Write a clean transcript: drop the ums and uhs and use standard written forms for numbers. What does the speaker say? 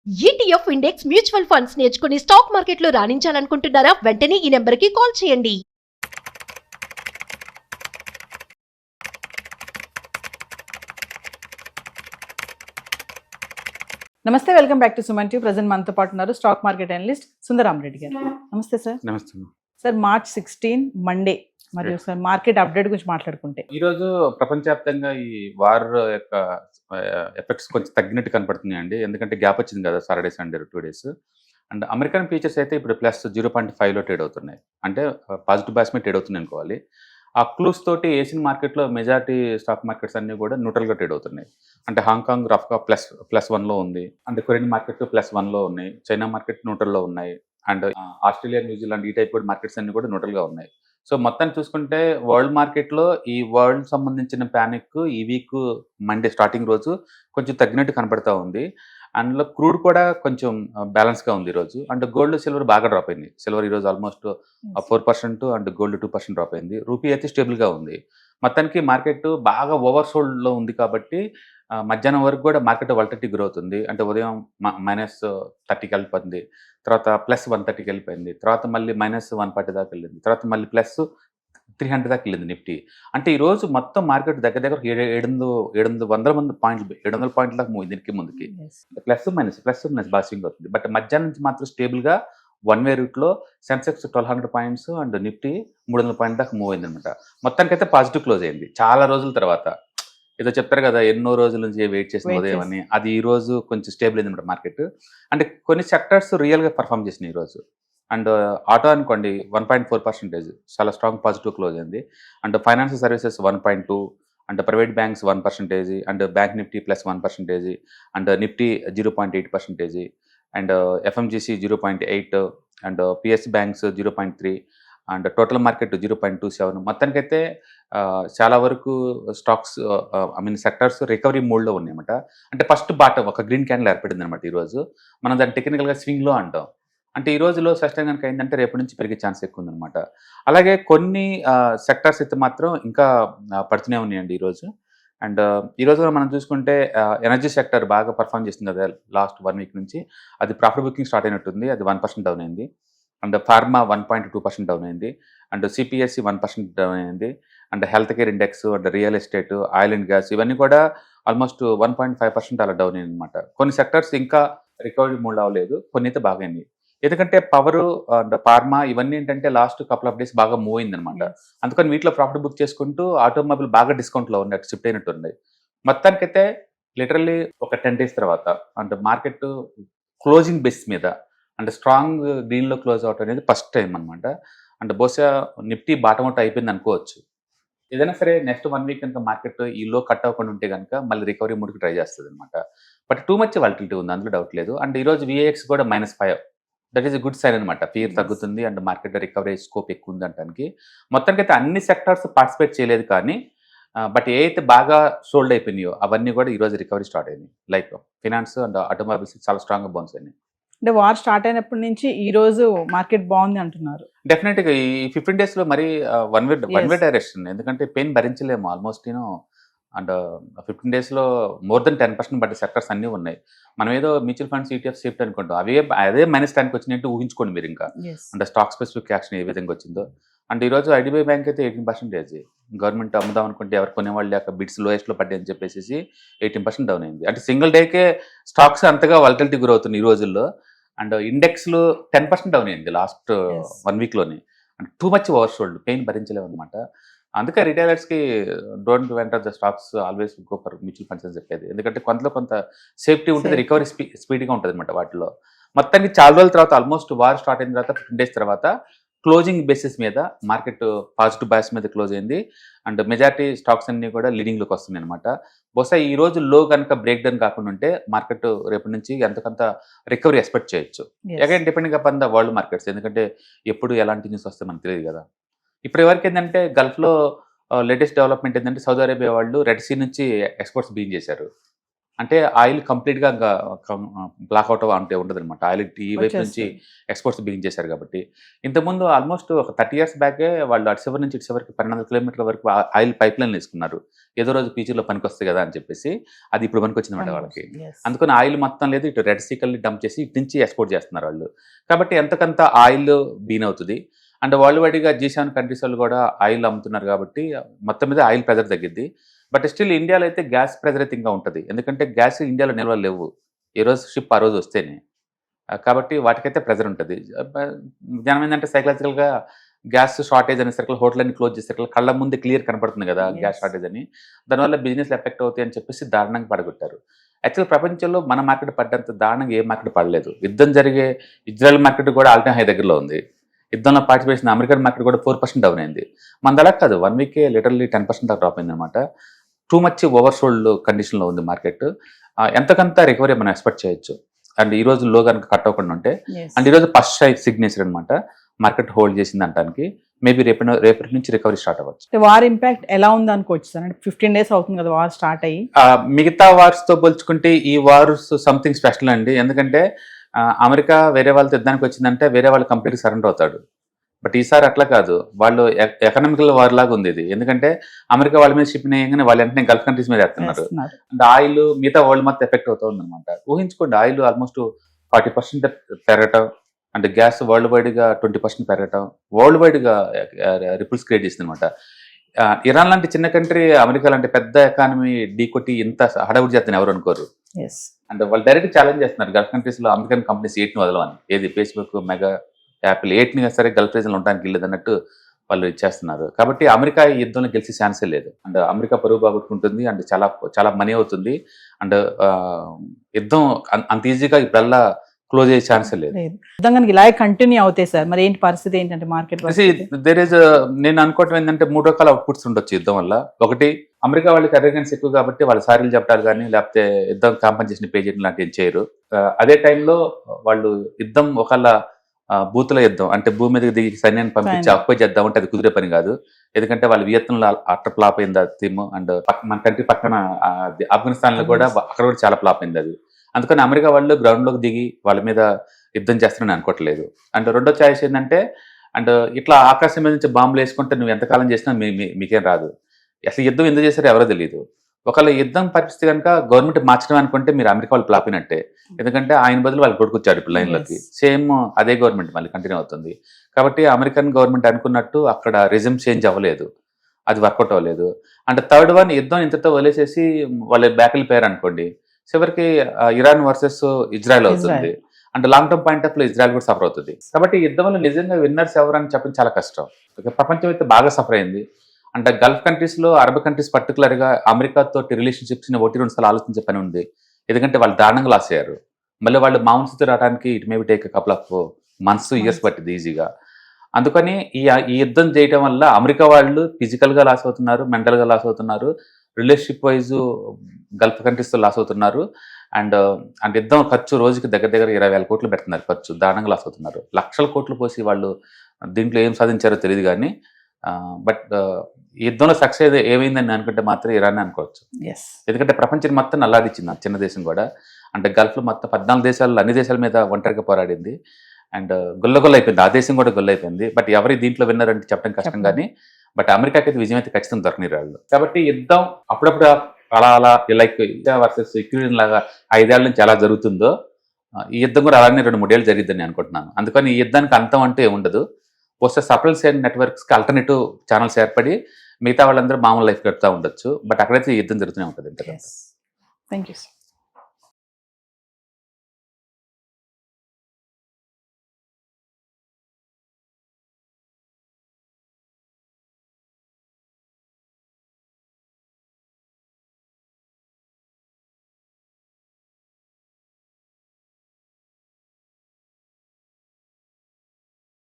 ETF index mutual funds నేర్చుకుని stock మార్కెట్లో రాణించాలనుకుంటున్నారా? వెంటనే ఈ నెంబర్కి కాల్ చేయండి. నమస్తే, welcome back to Suman TV. Present మనతో పాటు ఉన్నారు స్టాక్ మార్కెట్ అనలిస్ట్ సుందరామ్ రెడ్డి గారు. నమస్తే సార్. నమస్తే. సార్, మార్చ్ 16 మండే, మరియు సార్ మార్కెట్ అప్డేట్ గురించి మాట్లాడుకుంటే ఈరోజు ప్రపంచవ్యాప్తంగా ఈ వార్ యొక్క ఎఫెక్ట్స్ కొంచెం తగ్గినట్టు కనపడుతున్నాయండి. ఎందుకంటే గ్యాప్ వచ్చింది కదా Saturday Sunday 2 days. And American futures అయితే ఇప్పుడు +0.5లో ట్రేడ్ అవుతున్నాయి. అంటే పాజిటివ్ బ్యాస్ మీద ట్రేడ్ అవుతుంది అనుకోవాలి. ఆ క్లూస్ తోటి ఏషియన్ మార్కెట్లో మెజారిటీ స్టాక్ మార్కెట్స్ అన్ని కూడా న్యూట్రల్గా ట్రేడ్ అవుతున్నాయి. అంటే హాంకాంగ్ రఫ్గా +1లో ఉంది. అంటే కొరియన్ మార్కెట్ +1లో ఉన్నాయి. చైనా మార్కెట్ న్యూట్రల్లో ఉన్నాయి. అండ్ ఆస్ట్రేలియా, న్యూజిలాండ్ ఈ టైప్ కూడా మార్కెట్స్ అన్ని కూడా న్యూట్రల్గా ఉన్నాయి. సో మొత్తాన్ని చూసుకుంటే వరల్డ్ మార్కెట్లో ఈ వరల్డ్ సంబంధించిన ప్యానిక్ ఈ వీక్ మండే స్టార్టింగ్ రోజు కొంచెం తగ్గినట్టు కనపడతా ఉంది. అందులో క్రూడ్ కూడా కొంచెం బ్యాలెన్స్గా ఉంది ఈరోజు. అండ్ గోల్డ్, సిల్వర్ బాగా డ్రాప్ అయింది. సిల్వర్ ఈరోజు ఆల్మోస్ట్ 4% అండ్ గోల్డ్ 2% డ్రాప్ అయింది. రూపీ అయితే స్టేబుల్గా ఉంది. మొత్తానికి మార్కెట్ బాగా ఓవర్ సోల్డ్లో ఉంది కాబట్టి మధ్యాహ్నం వరకు కూడా మార్కెట్ వాలటిలిటీ గ్రోత్ ఉంది. అంటే ఉదయం -30కి వెళ్ళిపోయింది, తర్వాత +130కి వెళ్ళిపోయింది, తర్వాత మళ్ళీ -140 దాకా వెళ్ళింది, తర్వాత మళ్ళీ +300 దాకా వెళ్ళింది నిఫ్టీ. అంటే ఈరోజు మొత్తం మార్కెట్ దగ్గర దగ్గర 700 పాయింట్ల దాకా మూవ్ దీనికి ముందుకి. ప్లస్ మైనస్ బాగా స్వింగ్ అవుతుంది. బట్ మధ్యాహ్నం నుంచి మాత్రం స్టేబుల్గా వన్ వే రూట్లో Sensex 1200 points and Nifty 300 point దాకా మూవ్ అయింది అనమాట. మొత్తానికైతే పాజిటివ్ క్లోజ్ అయింది చాలా రోజుల తర్వాత. ఏదో చెప్తారు కదా ఎన్నో రోజుల నుంచి వెయిట్ చేసిన ఉదయం అని, అది ఈ రోజు కొంచెం స్టేబుల్ అయింది అనమాట మార్కెట్. అంటే కొన్ని సెక్టర్స్ రియల్గా పర్ఫామ్ చేసినాయి ఈరోజు. అండ్ ఆటో అనుకోండి 1.4% చాలా స్ట్రాంగ్ పాజిటివ్ క్లోజ్ అయింది. And financial services 1.2, and private banks 1%, and bank Nifty +1%, and Nifty 0.8%, and FMCG 0.8, and PS banks 0.3, and total market 0.27. మొత్తానికైతే చాలా వరకు స్టాక్స్ సెక్టర్స్ రికవరీ మోడ్లో ఉన్నాయన్నమాట. అంటే ఫస్ట్ బాటం ఒక గ్రీన్ క్యాండిల్ ఏర్పడింది అనమాట ఈరోజు. మనం దాన్ని టెక్నికల్గా స్వింగ్లో అంటాం. అంటే ఈ రోజులో సస్టైన్ కనుక అయిందంటే రేపటి నుంచి పెరిగే ఛాన్స్ ఎక్కువ ఉందన్నమాట. అలాగే కొన్ని సెక్టర్స్ అయితే మాత్రం ఇంకా పడుతూనే ఉన్నాయండి ఈరోజు. అండ్ ఈరోజు మనం చూసుకుంటే ఎనర్జీ సెక్టర్ బాగా పర్ఫామ్ చేస్తుంది కదా లాస్ట్ 1 వీక్ నుంచి. అది ప్రాఫిట్ బుకింగ్ స్టార్ట్ అయినట్టుంది. అది 1% డౌన్ అయింది. అండ్ ఫార్మా 1.2% డౌన్ అయింది. అండ్ సిపిఎస్సి 1% డౌన్ అయింది. And health care index, and real estate, oil and gas ఇవన్నీ కూడా ఆల్మోస్ట్ 1.5% అలా డౌన్ అయింది అనమాట. కొన్ని సెక్టర్స్ ఇంకా రికవరీ మూడ్ అవ్వలేదు, కొన్ని అయితే బాగా అయింది. ఎందుకంటే పవర్ అండ్ ఫార్మా ఇవన్నీ ఏంటంటే లాస్ట్ కపుల్ ఆఫ్ డేస్ బాగా మూవ్ అయింది అనమాట. అందుకని వీటిలో ప్రాఫిట్ బుక్ చేసుకుంటూ ఆటోమొబైల్ బాగా డిస్కౌంట్లో ఉన్నట్టు షిఫ్ట్ అయినట్టు ఉంది. మొత్తానికైతే లిటరల్లీ ఒక 10 డేస్ తర్వాత అంటే మార్కెట్ క్లోజింగ్ బేస్ మీద అంటే స్ట్రాంగ్ గ్రీన్లో క్లోజ్ అవటం అనేది ఫస్ట్ టైం అనమాట. అంటే బహుశా నిఫ్టీ బాటమ్ అవుట్ అయిపోయింది అనుకోవచ్చు. ఏదైనా సరే నెక్స్ట్ 1 వీక్ కనుక మార్కెట్ ఈ లో కట్ అవ్వకుండా ఉంటే కనుక మళ్ళీ రికవరీ మూడ్కి ట్రై చేస్తుంది అనమాట. బట్ టూ మచ్ వాలటిలిటీ ఉంది, అందులో డౌట్ లేదు. అండ్ ఈరోజు విఏఎక్స్ కూడా -5, దట్ ఈస్ గుడ్ సైన్ అనమాట. ఫియర్ తగ్గుతుంది అండ్ మార్కెట్ రికవరీ స్కోప్ ఎక్కువ ఉంది అంటానికి. మొత్తానికైతే అన్ని సెక్టార్స్ పార్టిసిపేట్ చేయలేదు కానీ బట్ ఏ అయితే బాగా సోల్డ్ అయిపోయినాయో అవన్నీ కూడా ఈరోజు రికవరీ స్టార్ట్ అయింది. లైక్ ఫినాన్స్ అండ్ ఆటోమొబైల్స్ చాలా స్ట్రాంగ్గా బౌన్స్ అయినాయి. అంటే వార్ స్టార్ట్ అయినప్పటి నుంచి ఈ రోజు మార్కెట్ బాగుంది అంటున్నారు. డెఫినెట్గా ఈ 15 డేస్లో మరీ వన్ వే డైరెక్షన్. ఎందుకంటే పెయిన్ భరించలేము ఆల్మోస్ట్ అండ్ 15 డేస్లో మోర్ దెన్ 10% బట్టి సెక్టర్స్ అన్నీ ఉన్నాయి. మనం ఏదో మ్యూచువల్ ఫండ్స్, ఈటీఎఫ్ సేఫ్టీ అనుకుంటాం, అదే -10కి వచ్చినట్టు ఊహించుకోండి మీరు ఇంకా. అంటే స్టాక్ స్పెసిఫిక్ యాక్షన్ ఏ విధంగా వచ్చిందో. అంటే ఈరోజు ఐడిబిఐ బ్యాంక్ అయితే 18%, గవర్నమెంట్ అమ్ముదాం అనుకుంటే ఎవరు కొనేవాళ్ళు లేక బిడ్స్ లోయెస్ట్లో పడ్డాయి అని చెప్పేసి 18% డౌన్ అయింది. అంటే సింగిల్ డేకే స్టాక్స్ అంతగా వాలటిలిటీ గ్రో అవుతుంది ఈ రోజుల్లో. అండ్ ఇండెక్స్లో 10% డౌన్ అయింది లాస్ట్ 1 వీక్లోనే. అంటే too much over sold, pain భరించలేము అనమాట. అందుకే రిటైలర్స్కి don't enter the stocks, always go for mutual funds అని చెప్పేది. ఎందుకంటే కొంత సేఫ్టీ ఉంటుంది, రికవరీ స్పీడ్గా ఉంటుంది అనమాట వాటిలో. మొత్తానికి చాలా రోజుల తర్వాత ఆల్మోస్ట్ వార్ స్టార్ట్ అయిన తర్వాత 15 డేస్ తర్వాత క్లోజింగ్ బేసిస్ మీద మార్కెట్ పాజిటివ్ బయాస్ మీద క్లోజ్ అయింది. అండ్ మెజారిటీ స్టాక్స్ అన్ని కూడా లీడింగ్లోకి వస్తుంది అనమాట. బహుశా ఈ రోజు లో కనుక బ్రేక్ డౌన్ కాకుండా ఉంటే మార్కెట్ రేపటి నుంచి ఎంతకంత రికవరీ ఎక్స్పెక్ట్ చేయొచ్చు. Again depending upon the world markets, ఎందుకంటే ఎప్పుడు ఎలాంటి న్యూస్ వస్తే మనకు తెలియదు కదా. ఇప్పుడు ఎవరికి ఏంటంటే గల్ఫ్లో లేటెస్ట్ డెవలప్మెంట్ ఏంటంటే సౌదీ అరేబియా వాళ్ళు రెడ్ సీ నుంచి ఎక్స్పోర్ట్స్ బీన్ చేశారు. అంటే ఆయిల్ కంప్లీట్గా బ్లాక్ అవుట్ అంటే ఉండదు అనమాట. ఆయిల్ ఈ వైపు నుంచి ఎక్స్పోర్ట్స్ బిగించేశారు కాబట్టి. ఇంతకుముందు ఆల్మోస్ట్ ఒక 30 years బ్యాకే వాళ్ళు అటు చివరి నుంచి ఇటు చివరికి 1200 kilometerల వరకు ఆయిల్ పైప్ లైన్లు వేసుకున్నారు. ఏదో రోజు ఫ్యూచర్లో పనికి వస్తుంది కదా అని చెప్పేసి. అది ఇప్పుడు పనికి వచ్చిందన్నమాట వాళ్ళకి. అందుకని ఆయిల్ మొత్తం లేదు, ఇటు రెడ్ సీకల్ని డంప్ చేసి ఇటు నుంచి ఎక్స్పోర్ట్ చేస్తున్నారు వాళ్ళు. కాబట్టి ఎంతకంత ఆయిల్ బీన్ అవుతుంది. అండ్ వరల్డ్ వైడ్గా G7 కంట్రీస్ వాళ్ళు కూడా ఆయిల్ అమ్ముతున్నారు కాబట్టి మొత్తం మీద ఆయిల్ ప్రెజర్ తగ్గిద్ది. బట్ స్టిల్ ఇండియాలో అయితే గ్యాస్ ప్రెజర్ అయితే ఇంకా ఉంటుంది. ఎందుకంటే గ్యాస్ ఇండియాలో నిల్వలు లేవు. ఏ రోజు షిప్ ఆ రోజు వస్తేనే. కాబట్టి వాటికైతే ప్రెజర్ ఉంటుంది. జనం ఏంటంటే సైకలాజికల్గా గ్యాస్ షార్టేజ్ అనేసరికి హోటల్ అన్ని క్లోజ్ చేసేసరికి కళ్ళ ముందు క్లియర్ కనపడుతుంది కదా గ్యాస్ షార్టేజ్ అని. దానివల్ల బిజినెస్లు ఎఫెక్ట్ అవుతాయి అని చెప్పేసి దారుణంగా పడగొట్టారు. యాక్చువల్ ప్రపంచంలో మన మార్కెట్ పడ్డంత దారుణంగా ఏ మార్కెట్ పడలేదు. యుద్ధం జరిగే ఇజ్రాయెల్ మార్కెట్ కూడా ఆల్ టైమ్ హై దగ్గరలో ఉంది. యుద్ధంలో పార్టిసిపేషన్ అమెరికన్ మార్కెట్ కూడా 4% డౌన్ అయింది. మన అలా కాదు, 1 week లిటరల్లీ 10% దాకా డ్రాప్ అయింది అనమాట. టూ మచ్ ఓవర్సోల్డ్ కండిషన్లో ఉంది మార్కెట్. ఎంతకంత రికవరీ మనం ఎక్స్పెక్ట్ చేయొచ్చు. అండ్ ఈ రోజు లో కనుక కట్ అవ్వకుండా ఉంటే, అండ్ ఈరోజు ఫస్ట్ సిగ్నేచర్ అనమాట మార్కెట్ హోల్డ్ చేసింది అంటానికి. మేబీ రేపటి నుంచి రికవరీ స్టార్ట్ అవ్వచ్చు. వార్ ఇంపాక్ట్ ఎలా ఉంది అనుకోవచ్చు సార్? అంటే 15 days అవుతుంది కదా వార్ స్టార్ట్ అయ్యి. మిగతా వార్స్ తో పోల్చుకుంటే ఈ వార్స్ సంథింగ్ స్పెషల్ అండి. ఎందుకంటే అమెరికా వేరే వాళ్ళతో యుద్ధానికి వచ్చిందంటే వేరే వాళ్ళు కంప్లీట్గా సరెండర్ అవుతాడు. బట్ ఈసారి అట్లా కాదు, వాళ్ళు ఎకనామికల్ వార్ లాగా ఉంది ఇది. ఎందుకంటే అమెరికా వాళ్ళ మీద షిప్ వేయగానే వాళ్ళు వెంటనే గల్ఫ్ కంట్రీస్ మీద వేస్తున్నారు. అండ్ ఆయిల్ మిగతా వరల్డ్ మొత్తం ఎఫెక్ట్ అవుతుంది అనమాట. ఊహించుకోండి, ఆయిల్ ఆల్మోస్ట్ 40% పెరగటం, అంటే గ్యాస్ వరల్డ్ వైడ్గా 20% పెరగటం, వరల్డ్ వైడ్గా రిపుల్స్ క్రియేట్ చేసింది అనమాట. ఇరాన్ లాంటి చిన్న కంట్రీ అమెరికా లాంటి పెద్ద ఎకానమీ ఢీకొట్టి ఇంత హడావుడి చేస్తాను ఎవరు అనుకోరు. అంటే వాళ్ళు డైరెక్ట్ ఛాలెంజ్ చేస్తున్నారు గల్ఫ్ కంట్రీస్లో అమెరికన్ కంపెనీస్ 8ని వదలవని. ఏది ఫేస్బుక్, మెగా, యాపిల్ 8ని సరే గల్ఫ్ రీజన్లో ఉండడానికి వెళ్ళదు అన్నట్టు వాళ్ళు ఇచ్చేస్తున్నారు. కాబట్టి అమెరికా ఈ యుద్ధంలో గెలిచే ఛాన్సే లేదు. అండ్ అమెరికా పరువు బాగొట్టుకుంటుంది. అండ్ చాలా చాలా మనీ అవుతుంది. అండ్ యుద్ధం అంత ఈజీగా ఇప్పుడల్లా క్లోజ్ అయ్యే ఛాన్సే లేదు. ఇలాగే కంటిన్యూ అవుతాయి సార్. మరి ఏంటి పరిస్థితి ఏంటంటే మార్కెట్ నేను అనుకోవటం ఏంటంటే 3 రకాల అవుట్పుట్స్ ఉండొచ్చు యుద్ధం వల్ల. ఒకటి, అమెరికా వాళ్ళకి అరెగెన్స్ ఎక్కువ కాబట్టి వాళ్ళు సారీలు చెప్పారు కానీ లేకపోతే యుద్ధం కాంపన్సేషన్ పే చేయడం లాంటివి చేయరు. అదే టైంలో వాళ్ళు యుద్ధం ఒకళ్ళ బూతుల యుద్ధం అంటే భూమి మీదకి దిగి సైన్యాన్ని పంపించి అప్పై చేద్దామంటే అది కుదిరే పని కాదు. ఎందుకంటే వాళ్ళు వియత్నంలో అట్ట ఫ్లాప్ అయింది ఆ థీమ్. అండ్ మన కంట్రీ పక్కన ఆఫ్ఘనిస్తాన్ లో కూడా అక్కడ కూడా చాలా ఫ్లాప్ అయింది అది. అందుకని అమెరికా వాళ్ళు గ్రౌండ్ లోకి దిగి వాళ్ళ మీద యుద్ధం చేస్తారని అనుకోవట్లేదు. అండ్ రెండో ఛాయిస్ ఏంటంటే, అండ్ ఇట్లా ఆకాశం మీద నుంచి బాంబులు వేసుకుంటే నువ్వు ఎంతకాలం చేసినా మీకేం రాదు. అసలు యుద్ధం ఎందుకు చేశారో ఎవరో తెలియదు. ఒకవేళ యుద్ధం పరిస్థితి కనుక గవర్నమెంట్ మార్చడం అనుకుంటే మీరు అమెరికా వాళ్ళు ఫ్లాపినట్టే. ఎందుకంటే ఆయన బదులు వాళ్ళు కొడుకొచ్చాడు ఇప్పుడు లైన్లోకి. సేమ్ అదే గవర్నమెంట్ మళ్ళీ కంటిన్యూ అవుతుంది. కాబట్టి అమెరికన్ గవర్నమెంట్ అనుకున్నట్టు అక్కడ రిజమ్ చేంజ్ అవ్వలేదు, అది వర్కౌట్ అవ్వలేదు. అంటే థర్డ్ వన్, యుద్ధం ఇంతతో వదిలేసేసి వాళ్ళు బ్యాక్ వెళ్ళిపోయారు అనుకోండి, చివరికి ఇరాన్ వర్సెస్ ఇజ్రాయెల్ అవుతుంది. అంటే లాంగ్ టర్మ్ పాయింట్ ఆఫ్ లో ఇజ్రాయెల్ కూడా సఫర్ అవుతుంది. కాబట్టి యుద్ధంలో నిజంగా విన్నర్స్ ఎవరని చెప్పడం చాలా కష్టం. ప్రపంచం అయితే బాగా సఫర్ అయింది. అంటే గల్ఫ్ కంట్రీస్ లో, అరబ్ కంట్రీస్ పర్టికులర్ గా అమెరికాతో రిలేషన్షిప్స్ ని 1-2 సార్లు ఆలోచించే పని ఉంది. ఎందుకంటే వాళ్ళు దారుణంగా లాస్ అయ్యారు. మళ్ళీ వాళ్ళు మామూలు స్థితి రావడానికి it maybe take couple of months, years పట్టింది ఈజీగా. అందుకని ఈ యుద్ధం చేయడం వల్ల అమెరికా వాళ్ళు ఫిజికల్ గా లాస్ అవుతున్నారు, మెంటల్ గా లాస్ అవుతున్నారు, రిలేషన్షిప్ వైజ్ గల్ఫ్ కంట్రీస్ తో లాస్ అవుతున్నారు. అండ్ యుద్ధం ఖర్చు రోజుకి దగ్గర 20,000 కోట్లు పెడుతున్నారు ఖర్చు, దారుణంగా లాస్ అవుతున్నారు. లక్షల కోట్లు పోసి వాళ్ళు దీంట్లో ఏం సాధించారో తెలియదు కానీ, బట్ ఈ యుద్ధంలో సక్సెస్ ఏమైందని అనుకుంటే మాత్రం ఇరాన్ అనుకోవచ్చు. ఎందుకంటే ప్రపంచం మొత్తం నల్లాడిచ్చింది చిన్న దేశం కూడా. అంటే గల్ఫ్లో మొత్తం 14 దేశాలు అన్ని దేశాల మీద ఒంటరిగా పోరాడింది. అండ్ గొల్ల అయిపోయింది, ఆ దేశం కూడా గొల్ల అయిపోయింది. బట్ ఎవరి దీంట్లో విన్నర్ అంటే చెప్పడం కష్టం కానీ, బట్ అమెరికాకి అయితే విజయం అయితే ఖచ్చితంగా దొరకని వాళ్ళు. కాబట్టి యుద్ధం అప్పుడప్పుడు అలా లైక్ ఇండియా వర్సెస్ యుక్రెయిన్ లాగా 5 ఏళ్ల నుంచి ఎలా జరుగుతుందో ఈ యుద్ధం కూడా అలానే 2-3 ఏళ్ళు జరిగిద్దని అనుకుంటున్నాను. అందుకని ఈ యుద్ధానికి అంతం అంటే ఏముండదు. వస్తే సప్లై సైడ్ నెట్వర్క్స్కి ఆల్టర్నేటివ్ ఛానల్స్ ఏర్పడి మిగతా వాళ్ళందరూ మామూలు లైఫ్ గడుపుతూ ఉండొచ్చు. బట్ అక్కడైతే యుద్ధం జరుగుతూనే ఉంటుంది. Thank you.